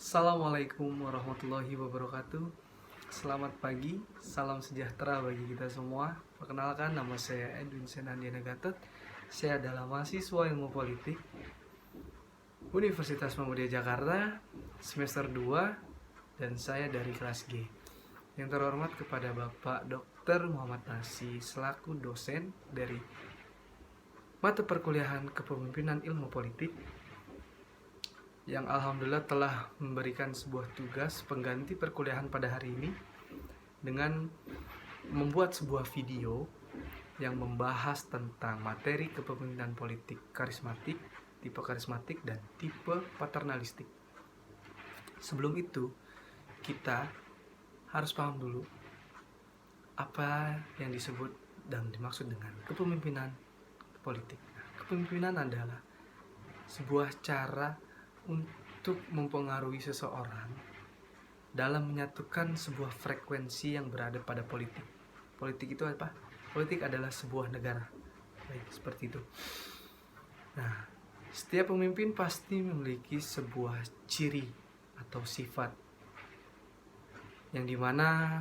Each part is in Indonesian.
Assalamualaikum warahmatullahi wabarakatuh. Selamat pagi, salam sejahtera bagi kita semua. Perkenalkan, nama saya Edwin Senandiana Gatot. Saya adalah mahasiswa ilmu politik Universitas Muhammadiyah Jakarta semester 2 dan saya dari kelas G. Yang terhormat kepada Bapak Dr. Muhammad Nasi selaku dosen dari mata perkuliahan Kepemimpinan Ilmu Politik yang alhamdulillah telah memberikan sebuah tugas pengganti perkuliahan pada hari ini dengan membuat sebuah video yang membahas tentang materi kepemimpinan politik karismatik, dan tipe paternalistik. Sebelum itu, kita harus paham dulu apa yang disebut dan dimaksud dengan kepemimpinan politik. Kepemimpinan adalah sebuah cara untuk mempengaruhi seseorang dalam menyatukan sebuah frekuensi yang berada pada politik. Politik itu apa? Politik adalah sebuah negara. Baik, seperti itu. Nah, setiap pemimpin pasti memiliki sebuah ciri atau sifat yang dimana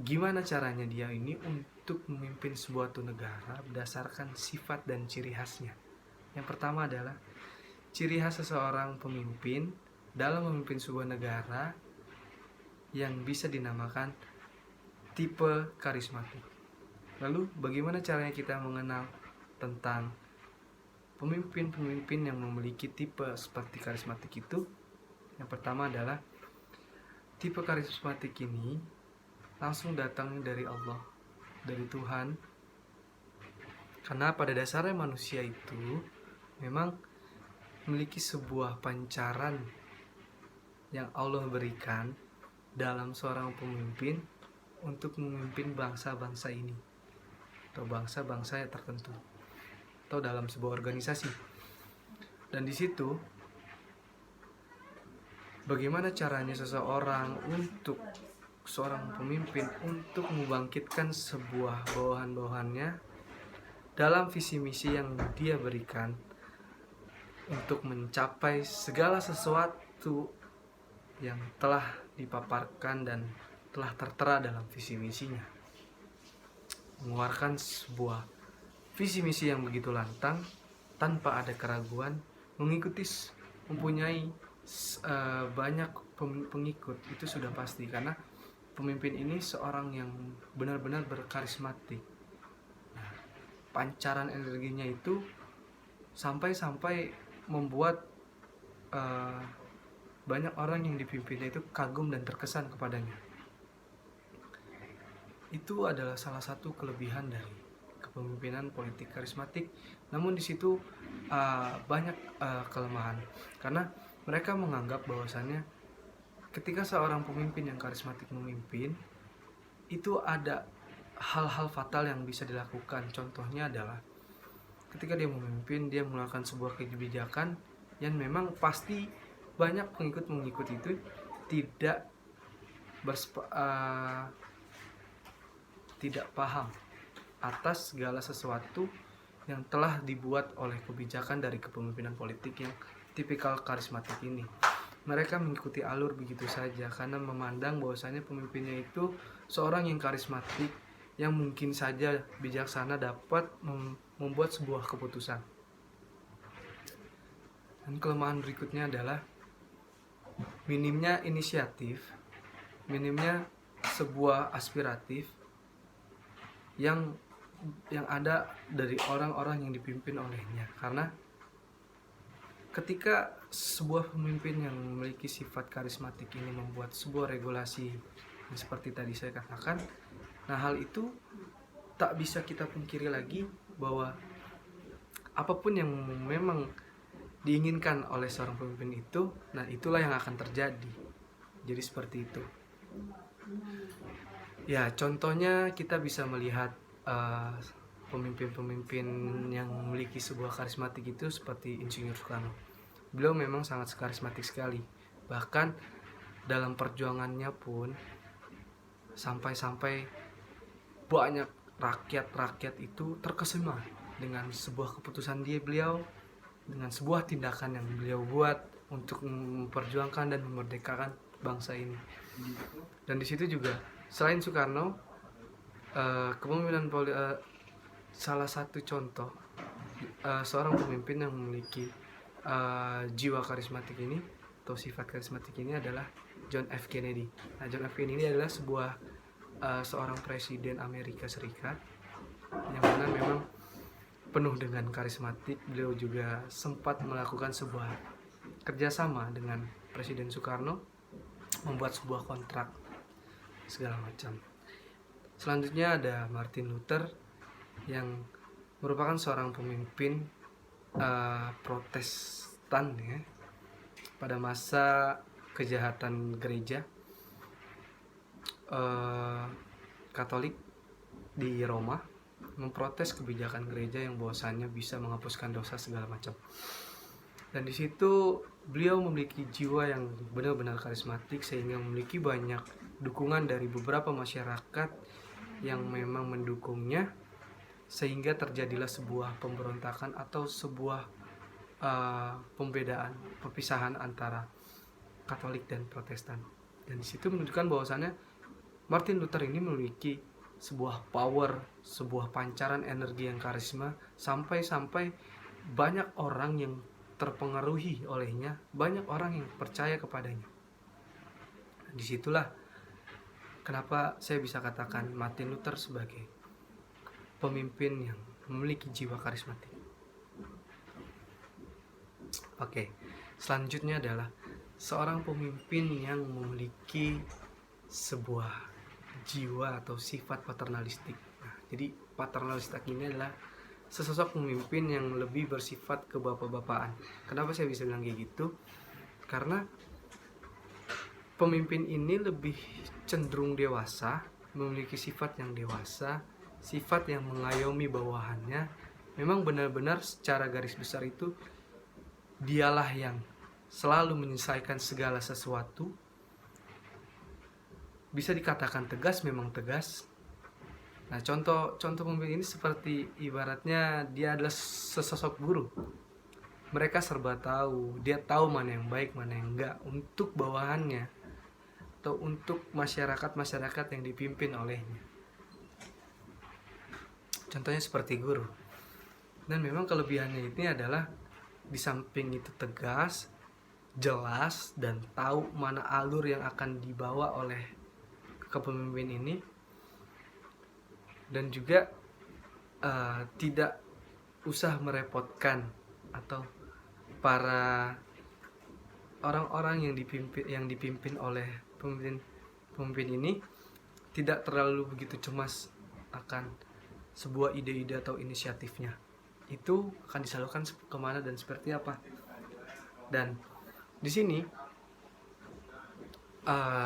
gimana caranya dia ini untuk memimpin sebuah negara berdasarkan sifat dan ciri khasnya. Yang pertama adalah ciri khas seseorang pemimpin dalam memimpin sebuah negara yang bisa dinamakan tipe karismatik. Lalu bagaimana caranya kita mengenal tentang pemimpin-pemimpin yang memiliki tipe seperti karismatik itu? Yang pertama adalah tipe karismatik ini langsung datang dari Allah, dari Tuhan. Karena pada dasarnya manusia itu memang memiliki sebuah pancaran yang Allah berikan dalam seorang pemimpin untuk memimpin bangsa-bangsa ini atau bangsa-bangsa tertentu atau dalam sebuah organisasi. Dan di situ bagaimana caranya seseorang untuk seorang pemimpin untuk membangkitkan sebuah bawahan-bawahannya dalam visi misi yang dia berikan untuk mencapai segala sesuatu yang telah dipaparkan dan telah tertera dalam visi misinya. Mengeluarkan sebuah visi misi yang begitu lantang tanpa ada keraguan, mempunyai banyak pengikut, itu sudah pasti karena pemimpin ini seorang yang benar-benar berkarismatik. Nah, pancaran energinya itu sampai membuat banyak orang yang dipimpinnya itu kagum dan terkesan kepadanya. Itu adalah salah satu kelebihan dari kepemimpinan politik karismatik. Namun di situ banyak kelemahan karena mereka menganggap bahwasannya ketika seorang pemimpin yang karismatik memimpin itu ada hal-hal fatal yang bisa dilakukan. Contohnya adalah ketika dia memimpin, dia mengeluarkan sebuah kebijakan yang memang pasti banyak pengikut itu tidak paham atas segala sesuatu yang telah dibuat oleh kebijakan dari kepemimpinan politik yang tipikal karismatik ini. Mereka mengikuti alur begitu saja karena memandang bahwasanya pemimpinnya itu seorang yang karismatik yang mungkin saja bijaksana dapat membuat sebuah keputusan. Dan kelemahan berikutnya adalah minimnya inisiatif, minimnya sebuah aspiratif yang ada dari orang-orang yang dipimpin olehnya. Karena ketika sebuah pemimpin yang memiliki sifat karismatik ini membuat sebuah regulasi yang seperti tadi saya katakan, nah hal itu tak bisa kita pungkiri lagi bahwa apapun yang memang diinginkan oleh seorang pemimpin itu, nah itulah yang akan terjadi. Jadi seperti itu. Ya, contohnya kita bisa melihat pemimpin-pemimpin yang memiliki sebuah karismatik itu seperti Insinyur Soekarno. Beliau memang sangat karismatik sekali. Bahkan dalam perjuangannya pun sampai banyak rakyat itu terkesima dengan sebuah keputusan beliau dengan sebuah tindakan yang beliau buat untuk memperjuangkan dan memerdekakan bangsa ini. Dan di situ juga selain Soekarno, kepemimpinan salah satu contoh seorang pemimpin yang memiliki jiwa karismatik ini atau sifat karismatik ini adalah John F. Kennedy. Nah, John F. Kennedy adalah seorang presiden Amerika Serikat yang mana memang penuh dengan karismatik. Beliau juga sempat melakukan sebuah kerjasama dengan Presiden Soekarno, membuat sebuah kontrak segala macam. Selanjutnya ada Martin Luther yang merupakan seorang pemimpin Protestan ya, pada masa kejahatan gereja Katolik di Roma, memprotes kebijakan gereja yang bahwasannya bisa menghapuskan dosa segala macam. Dan di situ beliau memiliki jiwa yang benar-benar karismatik sehingga memiliki banyak dukungan dari beberapa masyarakat yang memang mendukungnya, sehingga terjadilah sebuah pemberontakan atau sebuah perpisahan antara Katolik dan Protestan. Dan di situ menunjukkan bahwasannya Martin Luther ini memiliki sebuah power, sebuah pancaran energi yang karisma, sampai banyak orang yang terpengaruhi olehnya, banyak orang yang percaya kepadanya. Disitulah kenapa saya bisa katakan Martin Luther sebagai pemimpin yang memiliki jiwa karismatik. Oke, selanjutnya adalah seorang pemimpin yang memiliki sebuah jiwa atau sifat paternalistik. Nah, jadi paternalistik ini adalah sesosok pemimpin yang lebih bersifat kebapak-bapakan. Kenapa saya bisa bilang kayak gitu? Karena pemimpin ini lebih cenderung dewasa, memiliki sifat yang dewasa, sifat yang mengayomi bawahannya. Memang benar-benar secara garis besar itu dialah yang selalu menyelesaikan segala sesuatu. Bisa dikatakan tegas, memang tegas. Nah, contoh pemimpin ini seperti ibaratnya dia adalah sesosok guru. Mereka serba tahu, dia tahu mana yang baik, mana yang enggak untuk bawahannya atau untuk masyarakat yang dipimpin olehnya. Contohnya seperti guru. Dan memang kelebihannya ini adalah di samping itu tegas, jelas, dan tahu mana alur yang akan dibawa oleh kepemimpin ini, dan juga tidak usah merepotkan atau para orang-orang yang dipimpin oleh pemimpin ini tidak terlalu begitu cemas akan sebuah ide-ide atau inisiatifnya. Itu akan disalurkan kemana dan seperti apa. Dan di sini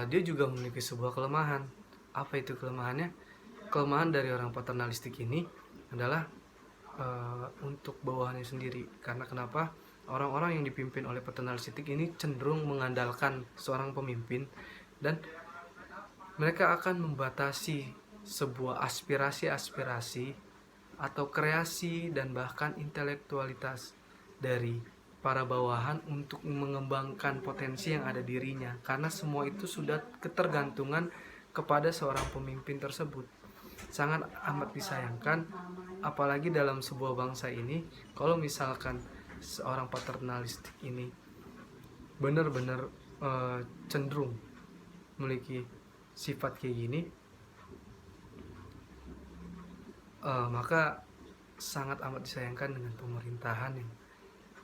dia juga memiliki sebuah kelemahan. Apa itu kelemahannya? Kelemahan dari orang paternalistik ini adalah untuk bawahannya sendiri. Karena kenapa? Orang-orang yang dipimpin oleh paternalistik ini cenderung mengandalkan seorang pemimpin, dan mereka akan membatasi sebuah aspirasi atau kreasi dan bahkan intelektualitas dari para bawahan untuk mengembangkan potensi yang ada dirinya, karena semua itu sudah ketergantungan kepada seorang pemimpin tersebut. Sangat amat disayangkan, apalagi dalam sebuah bangsa ini, kalau misalkan seorang paternalistik ini benar-benar cenderung memiliki sifat kayak gini, maka sangat amat disayangkan dengan pemerintahan yang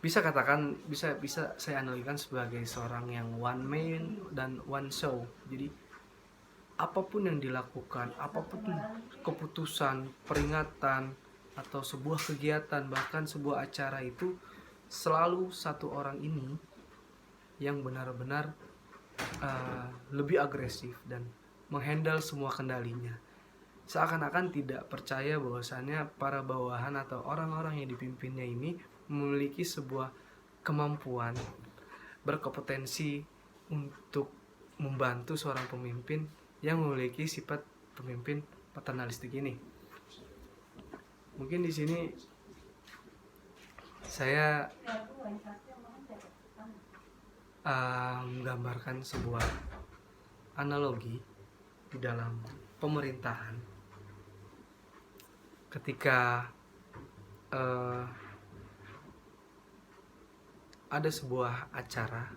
bisa saya analogikan sebagai seorang yang one man dan one show. Jadi apapun yang dilakukan, apapun keputusan, peringatan, atau sebuah kegiatan, bahkan sebuah acara itu selalu satu orang ini yang benar-benar lebih agresif dan menghandle semua kendalinya. Seakan-akan tidak percaya bahwasannya para bawahan atau orang-orang yang dipimpinnya ini memiliki sebuah kemampuan, berkompetensi untuk membantu seorang pemimpin yang memiliki sifat pemimpin paternalistik ini. Mungkin di sini saya menggambarkan sebuah analogi di dalam pemerintahan ketika ada sebuah acara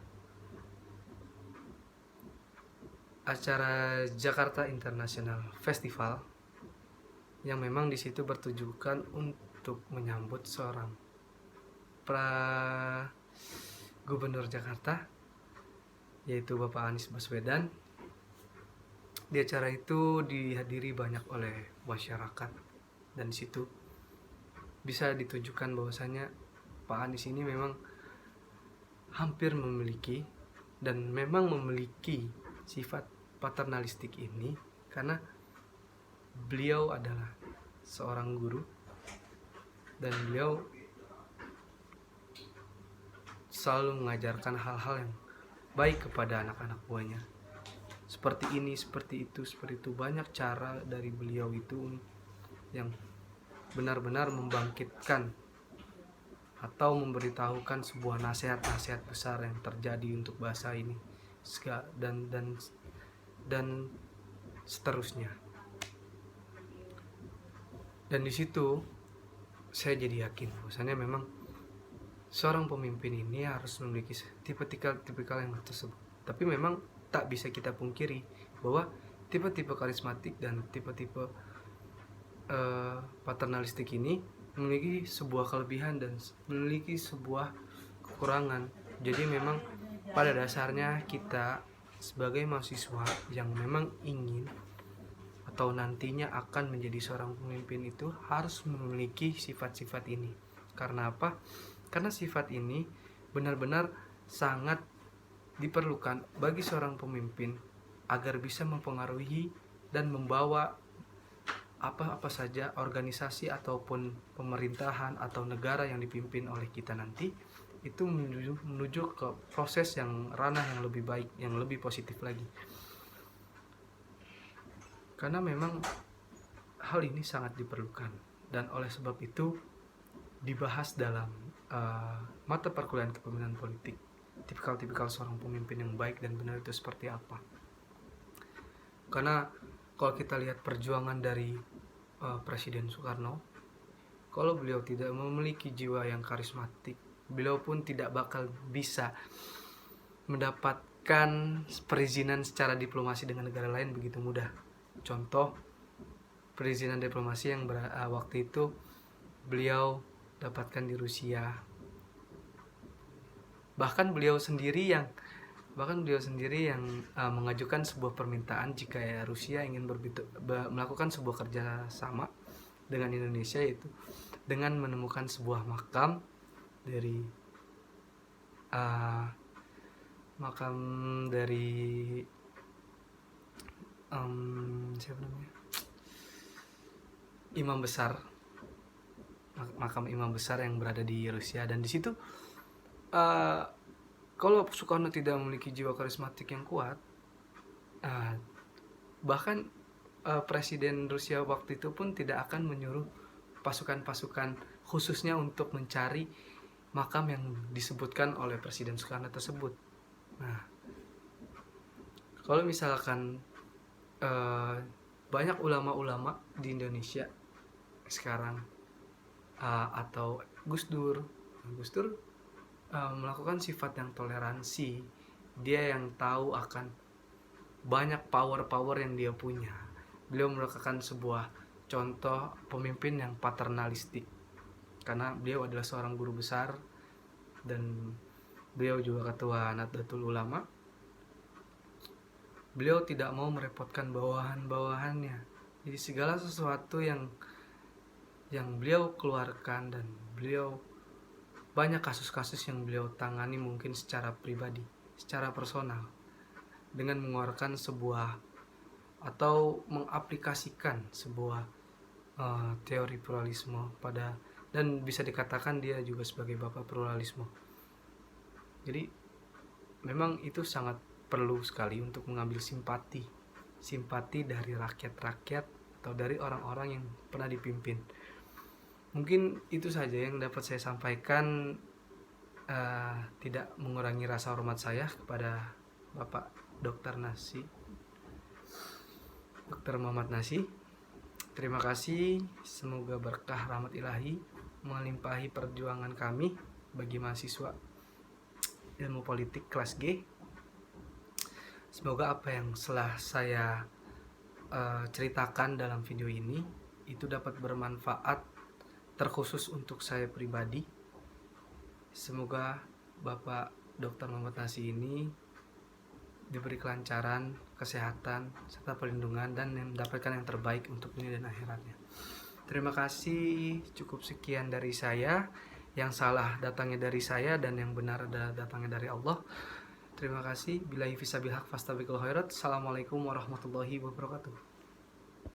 Jakarta International Festival yang memang di situ bertujukan untuk menyambut seorang Gubernur Jakarta, yaitu Bapak Anies Baswedan. Di acara itu dihadiri banyak oleh masyarakat, dan di situ bisa ditujukan bahwasanya Pak Anies ini memang hampir memiliki dan memang memiliki sifat paternalistik ini karena beliau adalah seorang guru dan beliau selalu mengajarkan hal-hal yang baik kepada anak-anak buahnya. Seperti ini, seperti itu. Banyak cara dari beliau itu yang benar-benar membangkitkan atau memberitahukan sebuah nasihat-nasihat besar yang terjadi untuk bangsa ini dan seterusnya. Dan di situ saya jadi yakin bahwasanya memang seorang pemimpin ini harus memiliki tipikal yang tersebut. Tapi memang tak bisa kita pungkiri bahwa tipe-tipe karismatik dan tipe-tipe paternalistik ini memiliki sebuah kelebihan dan memiliki sebuah kekurangan. Jadi memang pada dasarnya kita sebagai mahasiswa yang memang ingin atau nantinya akan menjadi seorang pemimpin itu harus memiliki sifat-sifat ini. Karena apa? Karena sifat ini benar-benar sangat diperlukan bagi seorang pemimpin agar bisa mempengaruhi dan membawa apa-apa saja organisasi ataupun pemerintahan atau negara yang dipimpin oleh kita nanti itu menuju ke proses yang ranah yang lebih baik, yang lebih positif lagi. Karena memang hal ini sangat diperlukan, dan oleh sebab itu dibahas dalam mata perkuliahan kepemimpinan politik, tipikal seorang pemimpin yang baik dan benar itu seperti apa. Karena kalau kita lihat perjuangan dari Presiden Soekarno, kalau beliau tidak memiliki jiwa yang karismatik, beliau pun tidak bakal bisa mendapatkan perizinan secara diplomasi dengan negara lain begitu mudah. Contoh perizinan diplomasi yang waktu itu beliau dapatkan di Rusia. Bahkan beliau sendiri yang mengajukan sebuah permintaan jika Rusia ingin melakukan sebuah kerjasama dengan Indonesia, yaitu dengan menemukan sebuah makam dari siapa namanya, makam imam besar yang berada di Rusia. Dan di situ kalau Soekarno tidak memiliki jiwa karismatik yang kuat, bahkan Presiden Rusia waktu itu pun tidak akan menyuruh pasukan-pasukan khususnya untuk mencari makam yang disebutkan oleh Presiden Soekarno tersebut. Nah, kalau misalkan banyak ulama-ulama di Indonesia sekarang atau Gus Dur melakukan sifat yang toleransi, dia yang tahu akan banyak power yang dia punya. Beliau melakukan sebuah contoh pemimpin yang paternalistik karena beliau adalah seorang guru besar dan beliau juga ketua Nahdlatul Ulama. Beliau tidak mau merepotkan bawahan-bawahannya. Jadi segala sesuatu yang beliau keluarkan, dan beliau banyak kasus-kasus yang beliau tangani mungkin secara pribadi, secara personal, dengan mengeluarkan sebuah atau mengaplikasikan sebuah teori pluralisme dan bisa dikatakan dia juga sebagai bapak pluralisme. Jadi memang itu sangat perlu sekali untuk mengambil simpati dari rakyat-rakyat atau dari orang-orang yang pernah dipimpin. Mungkin itu saja yang dapat saya sampaikan, tidak mengurangi rasa hormat saya kepada Bapak Dr. Muhammad Nasi. Terima kasih, semoga berkah rahmat ilahi melimpahi perjuangan kami bagi mahasiswa ilmu politik kelas G. Semoga apa yang telah saya ceritakan dalam video ini itu dapat bermanfaat, terkhusus untuk saya pribadi. Semoga Bapak Dr. Muhammad Nasi ini diberi kelancaran, kesehatan, serta perlindungan, dan mendapatkan yang terbaik untuk dunia dan akhiratnya. Terima kasih, cukup sekian dari saya. Yang salah datangnya dari saya dan yang benar adalah datangnya dari Allah. Terima kasih. Billahi fisabilillah fastabiqul khairat. Assalamualaikum warahmatullahi wabarakatuh.